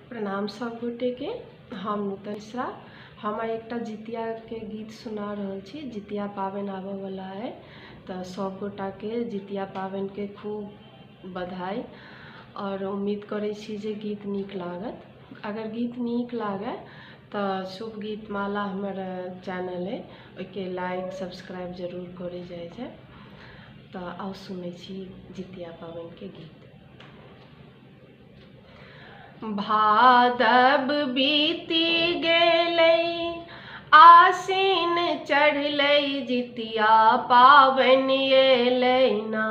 प्रणाम सब गोटे के। हम नूतन मिश्रा। हम एक जितिया के गीत सुना रहल छी। जितिया पाबन आबे वाला है, तो सब गोटा के जितिया पाबन के खूब बधाई और उम्मीद करे छी जे गीत नीक लागत। अगर गीत नीक लागे तो शुभ गीत माला हमर चैनल है, ओके लाइक सब्सक्राइब जरूर करे जाए छै। तो आओ सुने छी जितिया पाबन के गीत। भादव बीती गेलै, आसीन चढ़लै, जितिया पाबन एलै ना।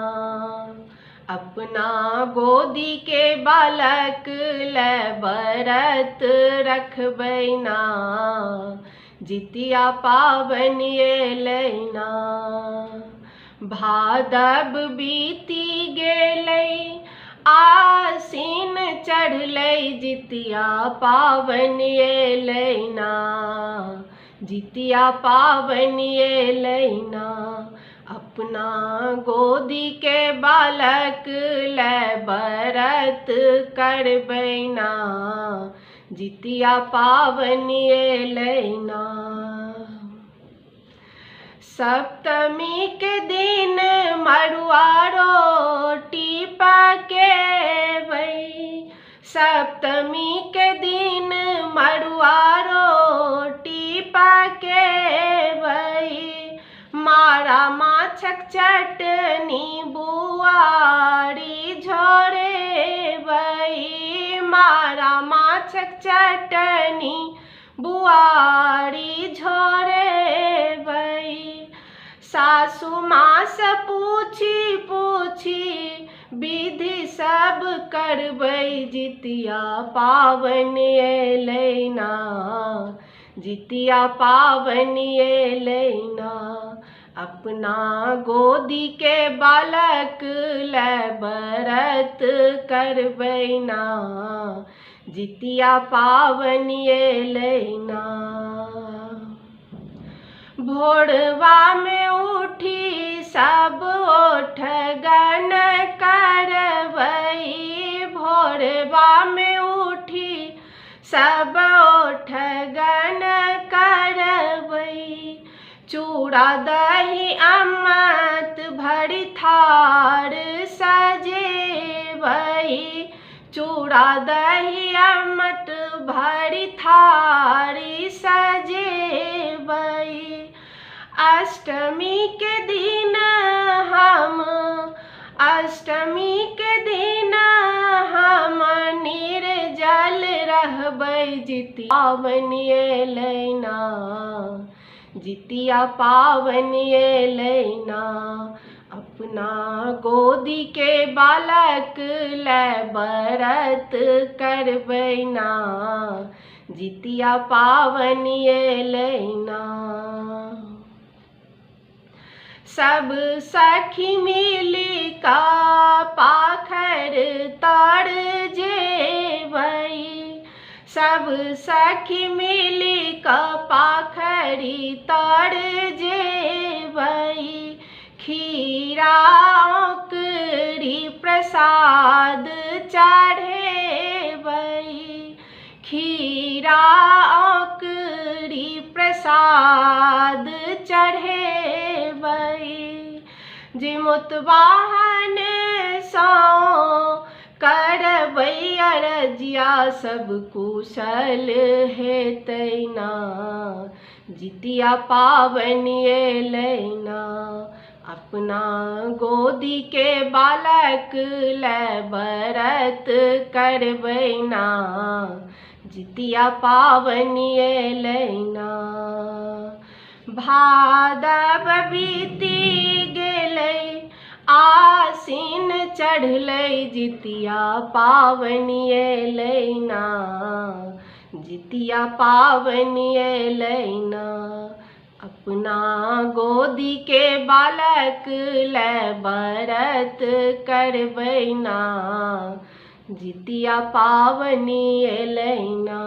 अपना गोदी के बालक ले व्रत रखबै ना, जितिया पाबन एलै ना। भादव बीती गेलै, आसीन चढ़लै, जितिया पाबन एलै ना, जितिया पाबन एलै ना। अपना गोदी के बालक ले व्रत करबै ना, जितिया पाबन एलै ना। सप्तमी के दिन मड़ुआ रोटी पकेबै, सप्तमी के दिन मड़ुआ रोटी पकेबै। मारा माछक चटनी बुआरी झोरेबै, मारा माछक चटनी बुआरी झोरेबै। सासु माँ से पूछी पूछी विधि सब करबै, जितिया पाबन एलै ना, जितिया पाबन एलै ना। अपना गोदी के बालक ले व्रत करबै ना, जितिया पाबन एलै ना। भोरवा में उठी सब ओठगन करबै, भोरवा में उठी सब ओठगन करबै। चूड़ा दही अमृत भरी थार सजेबै, चूड़ा दही अमृत भरी थारी सजेबै। अष्टमी के दिन हम, अष्टमी के दिन हम निर्जल रहबै, जितिया पाबन एलै ना, जितिया पाबन एलै ना। अपना गोदी के बालक ले व्रत करबै ना, जितिया पाबन एलै ना। सब सखी मिली का पाखर तर जेबै, सब सखी मिली का पाखरी तर जेबै। खीरा औंकरी प्रसाद चढ़ेबै, खीरा औंकरी प्रसाद चढ़ेबै। जिमुतवाहन सौ करबै अरजिया, सब कुशल हेतै ना, जितिया पाबन एलै ना। अपना गोदी के बालक ले व्रत करबै ना, जितिया पाबन एलै ना। भादव बीती गेलै, आसीन चढ़लै, जितिया पाबन एलै ना, जितिया पाबन एलै ना। अपना गोदी के बालक ले व्रत करबै ना, जितिया पाबन एलै ना।